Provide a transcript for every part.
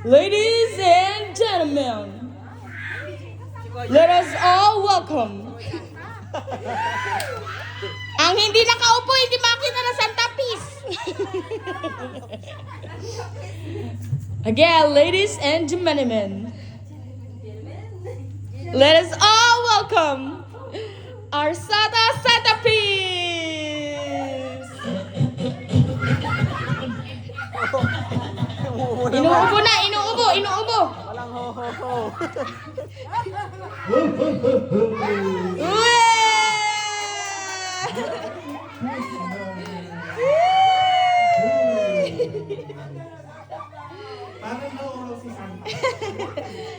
Ladies and gentlemen, let us all welcome ang hindi nakaupo, hindi makita na Santa Peace. Again, ladies and gentlemen, let us all welcome our Santa Peace. Inuubo na, inuubo. Walang ho. Parang nauuhaw si Santa.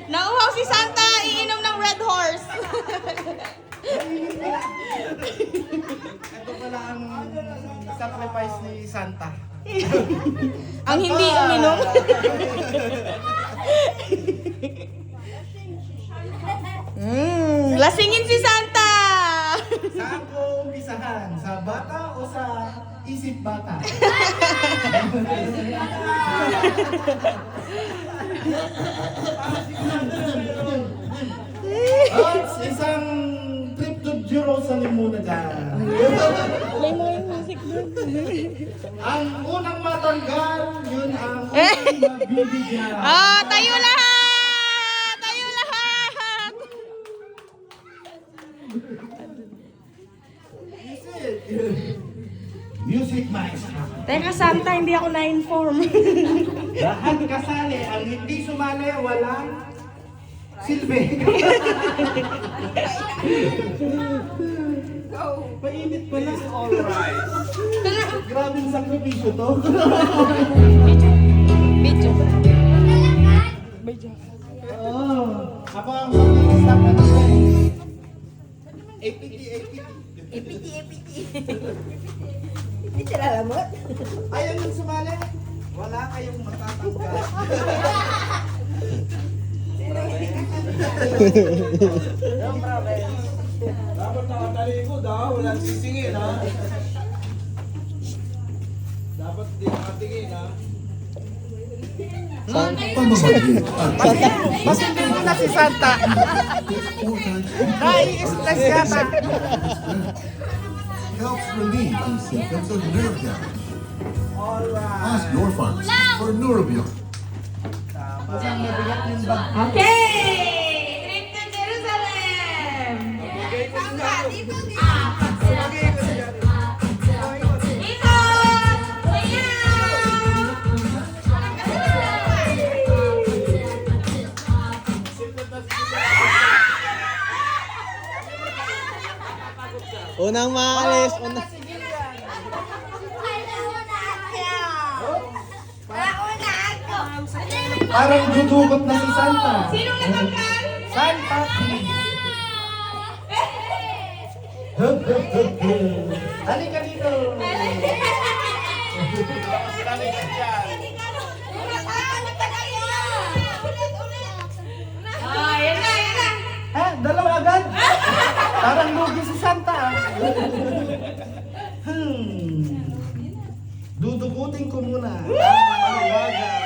Nauhaw si Santa, iinom ng Red Horse. Ito pala ang sacrifice ni Santa. Ang hindi uminom. Lasingin si Santa. Saan ko umpisahan? Sa bata o sa isip bata? At isang trip to Jerusalem muna dyan. Play mo yung music doon. Ang unang matanggal, yun ang unang mabibigyan. Tayo lahat! Tayo lahat! Music maestro. Teka, Santa, hindi ako na-inform. Lahat kasali, ang hindi sumali, walang silbi. Mainit pala. Alright. Grabing sakripisyo to. Video. Video. Ako ang mag-i-stop na nila. APT. Hindi sila lamot. Ayaw nang sumali. Wala kayong matatanggal. Dapat nakatalikod ha, walang sisingin ha. Dapat di nakatingin ha. Masindi mo na si Santa. Nai-stress yata. Helps relieve the symptoms of nerve damage. Alright. Ask your pharmacist for Neurobion. Masang mabigat yung bag. Okay! Trip to Jerusalem! Dito! Unang maalis. Parang dudugot na si Santa. Sino natanggal? Santa. Halika dito. Yan na. Dalawa agad? Parang lugi si Santa. Dudukutin ko muna. Paliwagan.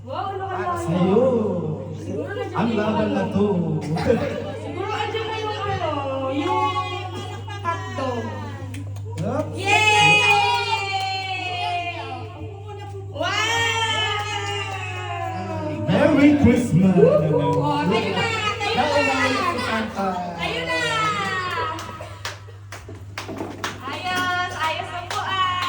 Wow, ano Sa'yo. Ang laban na to. Siguro andyan na yung hotdog. Yup. Yay! Wow! Merry Christmas. Oh, tayo na! Nauna si Santa. Tayo na! Ayos ang buwan!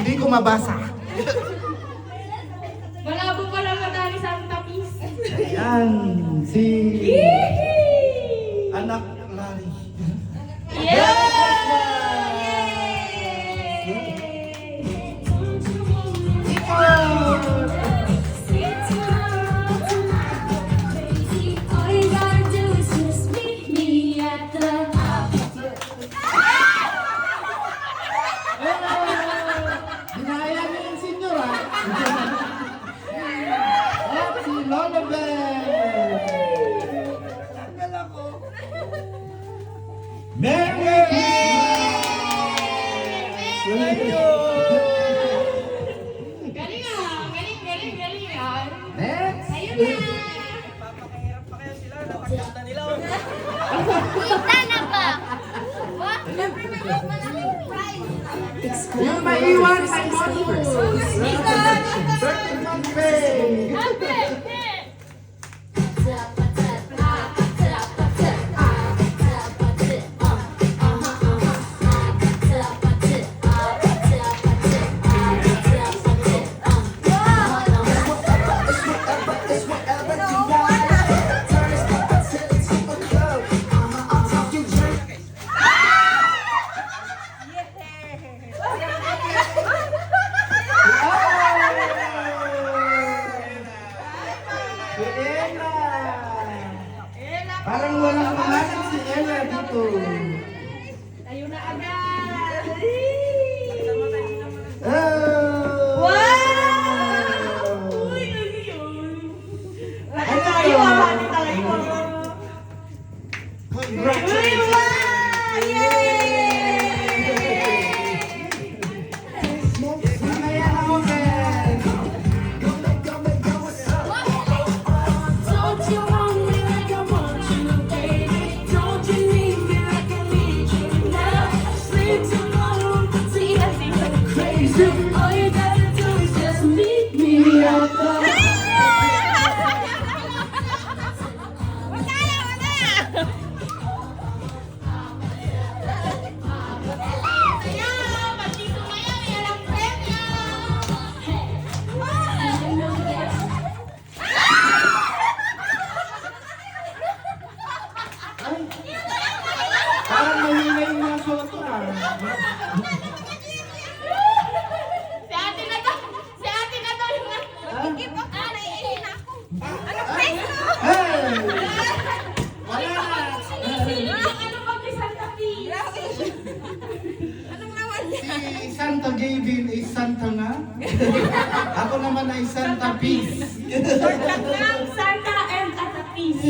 hindi ko mabasa. Malabo pa lang madali sa tapis. Ayan, si anak Lari. Dinaya niyo yung senior, ha? At si Lola Bell. Tanggal ako. Merry Galing ah! Galing ah! Next. Ayun na! Yung maiwan sa bonus. 31 pay. Si Ella. Parang walang pangalan si Ella dito. Ayun na agad! Oh! Uy, ano yun? Ano Tayo to? ah! Tayo ah! Congratulations! Mamaya na ako, Ben. Don't you want me like I want you, baby? Don't you need me like I need you now? Sleep tomorrow, see I think I'm crazy. All you gotta do is just meet me at the Parang mahina yung mga photo, ah. Si ate na to! Si ate na to! Mag-give up na! Naiihin ako! Ano face mo? Hey! Wala na. Ano ba kay Santa Fe? Anong naman niya? Si Santa Gavin ay Santa nga. Ako naman ay Santa Peace. Santa and at a peace.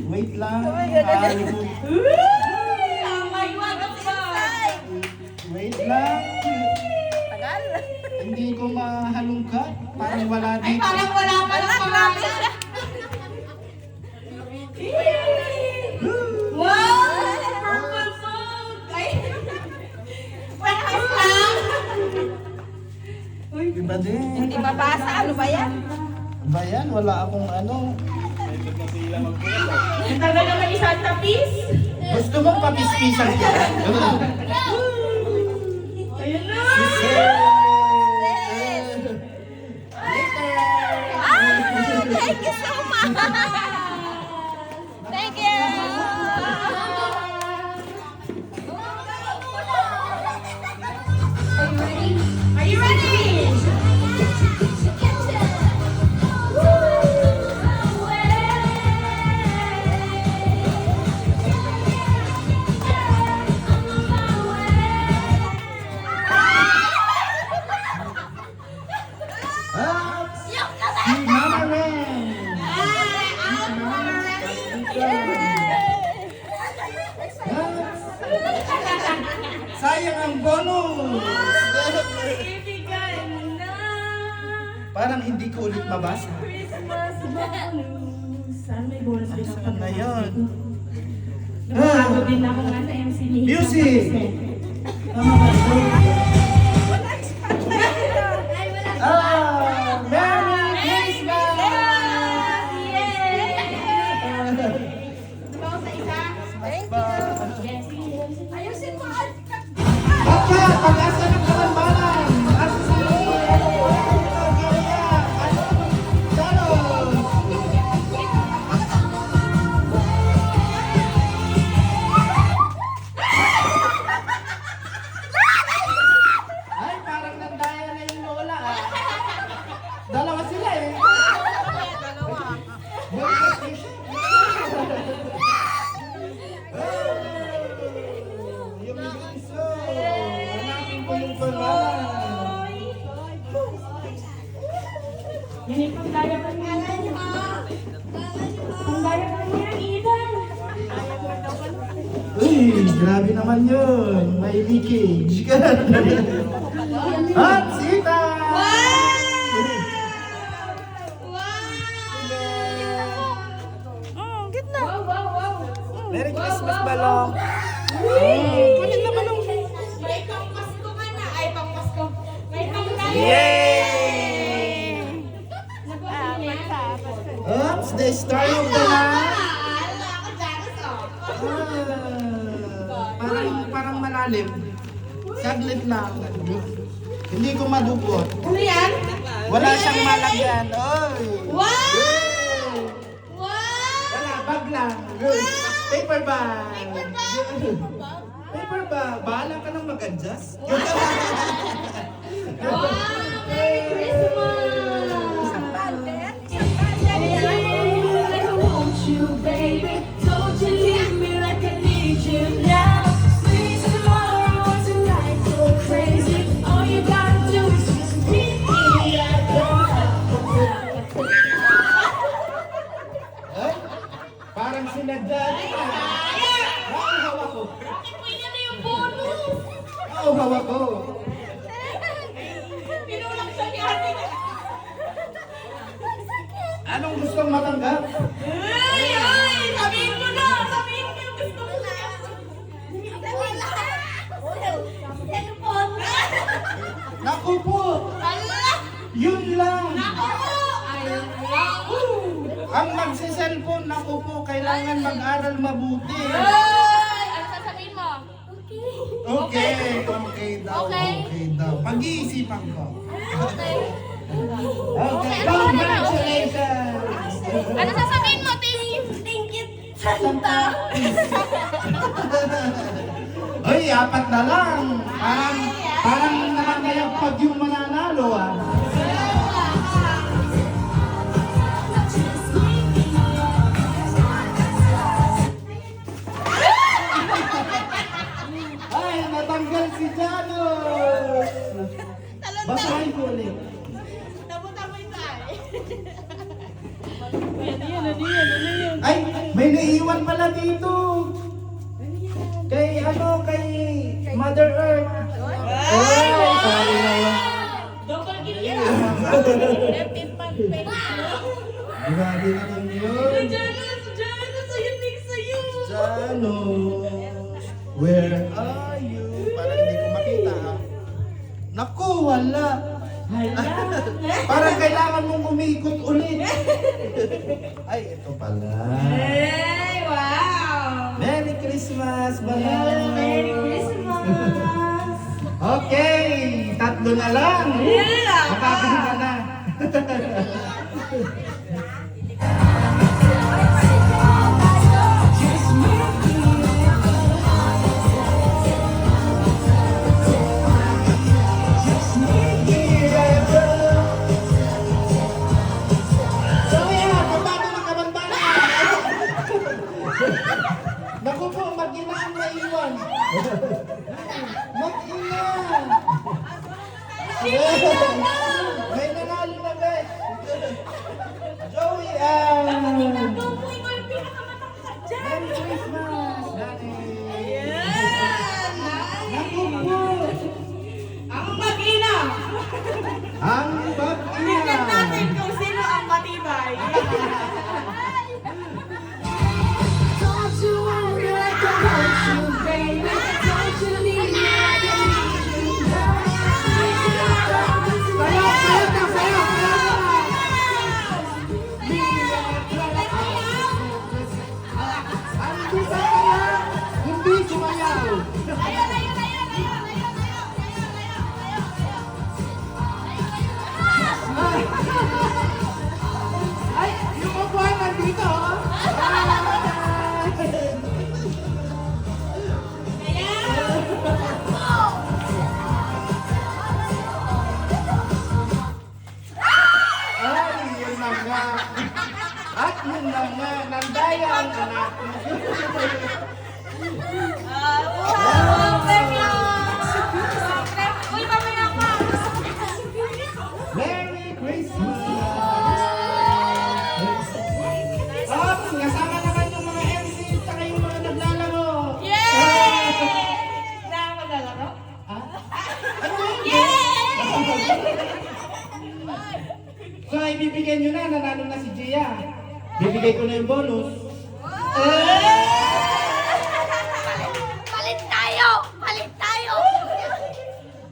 Wait lang. May wagap pa! Wait lang. Hindi ko mahalungkat. Parang wala Ay, dito. parang wala pa lang pangalan. Wow! Purple food! Ay! Wakas lang! Iba din. Hindi mabasa. Ano ba yan? Ba yan? Wala akong ano. Ang tagal naman ni Santa Peace. Gusto mong papispisan ka? Ayun na! Thank you so much. Thank you. Are you ready? Ah, si Mama Ren. Sayang ang bonus. Ibigay mo na Parang hindi ko ulit mabasa. Christmas bonus. Saan may bonus din ako? Saan na yun? Nagbago din ako nga sa MC ni Music! Ah, Merry Christmas! Thank you. Ayusin mo! Okay! daya pa niya. Ang daya pa niya, Ethan. Uy, grabe naman yun. May leakage. At sita! Gitna. Wow, wow, wow. Merry Christmas, Balong. Kunin na balong. May pangpasko ka na. Ay, pangpasko. May pangpasko. Yay! Oops, the start of the night. Ala, ako jagas Parang malalim. Saglit lang. Hindi ko madukot. Ano yan? Wala siyang malagyan. Oy! Wow! Wow! Wala, bag lang. Paper bag. Paper bag. Bahala ka nang mag-adjust. Wow! Merry Christmas! I want you, baby. Don't you leave me like I need you now. Sleep tomorrow or tonight, go crazy. All you gotta do is just meet me at the house. Ay, parang sinadyan. Ang hawak ko. Bakit mo yan na yung bonus? Ang hawak ko. Pinulang siya ni ate. Anong gustong matanggap? Ay, ay! Sabihin mo na! Sabihin mo yung gusto mo na! Cellphone. Naku po! Ala! Yun lang! Ako po! Ayun lang! Ang magsiselfone, naku po, kailangan mag-aral mabuti. Ay! Ano sasabihin mo? Okay, okay daw, Okay. okay daw. Pag-iisipan ko. Okay. Okay, congratulations! Ano sasabihin mo, Ting? Thank you, Santa. Ay, apat na lang. Parang naman kaya pag yung mananalo ah. Ay, natanggal si Janos! Basahin ko ulit. Tabo-tabo yung tayo. Ay, may naiiwan pala dito. Kay Mother Earth. Ay, sorry naman. Double kill yan. Grabe naman yun. Janus! Janus! Ayun din sa'yo! Janos, where are you? Parang hindi ko makita ah. Naku, wala. Parang kailangan mong umikot ulit. Ay, ito pala. Ay, wow! Merry Christmas, Balong. Merry Christmas! Okay, tatlo na lang. Yeah! Makakita ka na. So yeah, paano magkabantala? Naku po, mag-ina ang naiwan. Mag-ina! May nanalo na, guys. Joey, Tupo, ikaw yung pinakamatangkad dyan! Merry Christmas, Daddy. Yan! Naku po, Ang mag-ina! ang Tingnan natin mag-ina. kung sino ang matibay. Don't you worry like I want you, baby. Don't you leave me like I need you now. Hindi sumayaw. Ayun, ayun, ayun, ayun, ayun, Ay, yung upuan nandito. Ay, yun na nga. At yun na nga, nandaya ang anak mo. Uy, mamaya pa! Merry Christmas! nanalo na si Gia. Bibigay ko na yung bonus. Palit tayo! Palit tayo!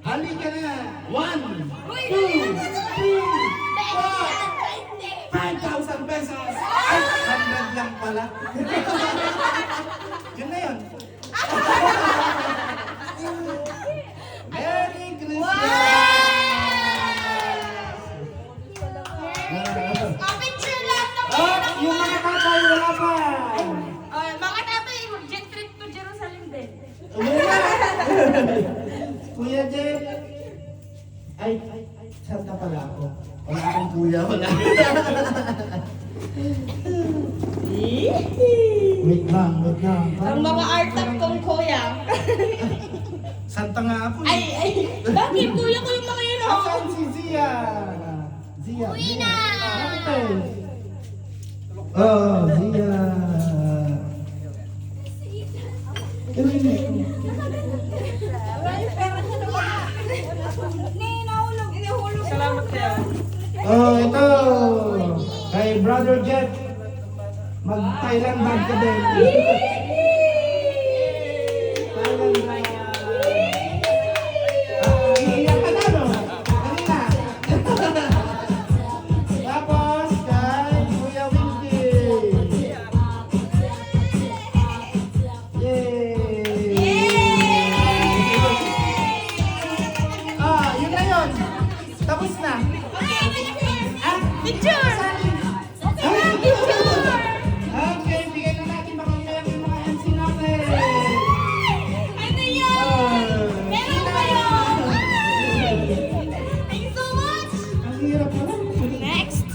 Halika na. 1, 2, 3, 4, 5,000 pesos. Ay, 100 lang pala. Yun na yun. Merry Christmas! Picture lang ng Oh, yung mga tatay, wala pa. mga tatay, jet trip to Jerusalem din. Wala. Kuya Jeff. Ay, Santa pala ako. Wala akong kuya, wala. Wait lang. Ang mga artap kong kuya. Santa nga ako. Ay, bakit kuya ko yung mga yun oh? Asan si Zia? Zia. Uwi na! Oh, Zia. Oh, ito. Kay Brother Jeff. Mag-Thailand bag ka din. Thailand bag. Iiyak ka na, no? Kanina. Tapos, kay Kuya Winky. Yay! Ah, yun na yun. Tapos na. Picture! Okay, bigay na natin makamaya yung mga MC natin. Ano yun? Meron ba yun? Thank you so much! Ang hirap pala. Next!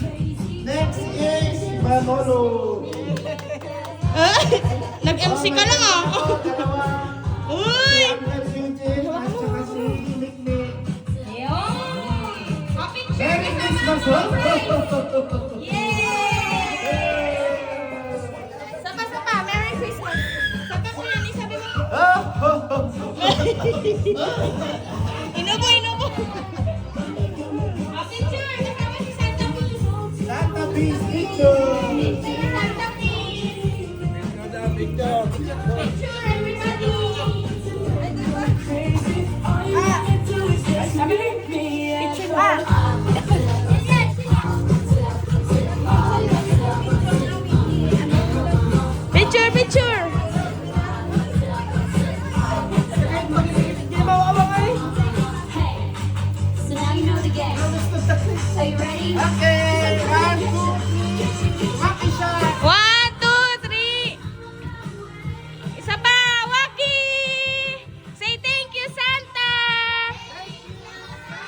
Next is Manolo. Nag-MC ka lang ah! Dalawa. Uy! Si Agnes Eugene at saka si Nicknick. Merry Christmas! Sapa! Merry Christmas! Sapa ko yan, isabi mo. Inubo! Picture! Kasama si Santa Cruz! Santa Peace Picture!